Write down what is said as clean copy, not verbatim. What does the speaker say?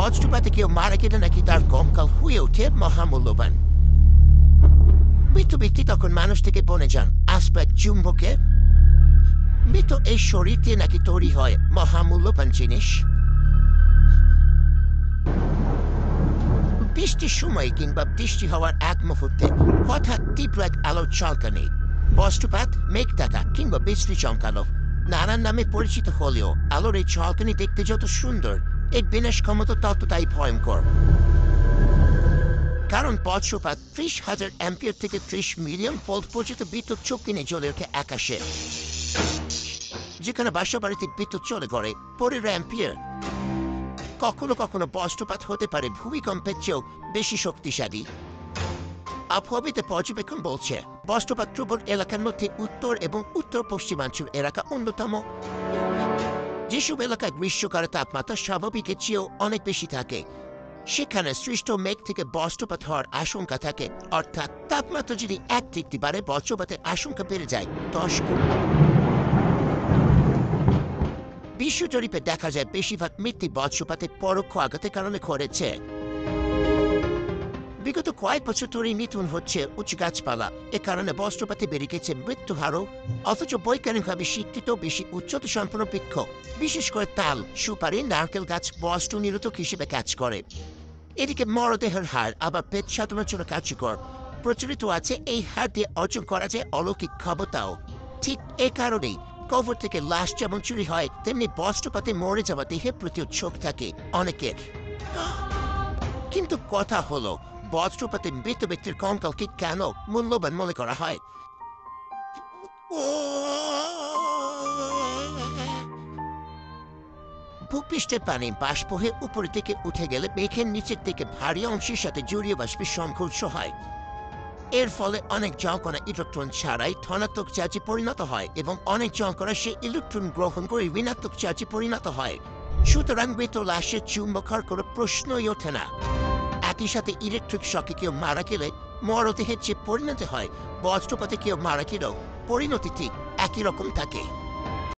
বজ্রপাতে কেউ মারা গেলে নাকি তার কঙ্কাল হয়ে ওঠে মহামূল্যবান। মৃত ব্যক্তি তখন মানুষ থেকে বনে যান আসবে এক চুম্বকে। মৃত এই শরীর দিয়ে নাকি তৈরি হয় মহামূল্যবান জিনিস। বৃষ্টির সময় কিংবা বৃষ্টি হওয়ার এক মুহূর্তে হঠাৎ তীব্র এক আলোর ঝলকানি, বজ্রপাত, মেঘ ডাকা কিংবা বৃষ্টি চমকানো নানান নামে পরিচিত হলেও আলোর এই ঝলকানি দেখতে যত সুন্দর, এর বিনাশ ক্ষমতা ততটাই ভয়ঙ্কর। কারণ বজ্রপাত 30,000 অ্যাম্পিয়ার থেকে 30 মিলিয়ন ভোল্ট পর্যন্ত বিদ্যুৎ শক্তি নিয়ে জ্বলে ওঠে আকাশে। যেখানে বাসা বাড়িতে বিদ্যুৎ চলে গড়ে 15 অ্যাম্পিয়ার। কখনো কখনো বজ্রপাত হতে পারে ভূমিকম্পের চেয়েও বেশি শক্তিশালী। আবহাওয়াবিদ পর্যবেক্ষণ বলছে বজ্রপাত প্রবল এলাকার মধ্যে উত্তর এবং উত্তর পশ্চিমাঞ্চল এলাকা অন্যতম। যেসব এলাকায় গ্রীষ্মকালে তাপমাত্রা স্বাভাবিকের চেয়েও অনেক বেশি থাকে, সেখানে সৃষ্ট মেঘ থেকে বজ্রপাত হওয়ার আশঙ্কা থাকে। অর্থাৎ তাপমাত্রা যদি 1 ডিগ্রি বাড়ে, বজ্রপাতের আশঙ্কা বেড়ে যায় 10 গুণ। বিশ্ব জরিপে দেখা যায় বেশিরভাগ মৃত্যু বজ্রপাতের পরোক্ষ আঘাতের কারণে ঘটেছে। বিগত কয়েক বছর ধরে নিধন হচ্ছে উঁচু গাছপালা, এ কারণে বজ্রপাতে বেড়ে গেছে মৃত্যু হারও। অথচ বৈজ্ঞানিকভাবে স্বীকৃত বেশি উচ্চতা সম্পন্ন বৃক্ষ, বিশেষ করে তাল, সুপারি, নারকেল গাছ বজ্র নিরোধক হিসেবে কাজ করে। এদিকে মরদেহের হার আবার পেট সাধনের জন্য কার্যকর। প্রচলিত আছে এই হার দিয়ে অর্জন করা যায় অলৌকিক ক্ষমতাও। ঠিক এ কারণেই কবর থেকে লাশ যেমন চুরি হয়, তেমনি বজ্রপাতে মরে যাওয়া দেহের প্রতি ঝোঁক থাকে অনেকের। কিন্তু কথা হলো, বজ্রপাতে মৃত ব্যক্তির কঙ্কালকে কেন মূল্যবান মনে করা হয়? ভূপৃষ্ঠের পানি বাষ্প হয়ে উপরের দিকে উঠে গেলে মেঘের নিচের দিকে ভারী অংশের সাথে জলীয় বাষ্পের সংঘর্ষ হয়। এর ফলে অনেক জলকণা ইলেকট্রন ছাড়াই ধনাত্মক চার্জে পরিণত হয় এবং অনেক জলকণা সে ইলেকট্রন গ্রহণ করে ঋণাত্মক চার্জে পরিণত হয়। সুতরাং মৃত লাশের চুম্বক হওয়ার কোনো প্রশ্নই ওঠে না। একই সাথে ইলেকট্রিক শকে কেউ মারা গেলে মরদেহের যে পরিণতি হয়, বজ্রপাতে কেউ মারা গেলেও পরিণতি ঠিক একই রকম থাকে।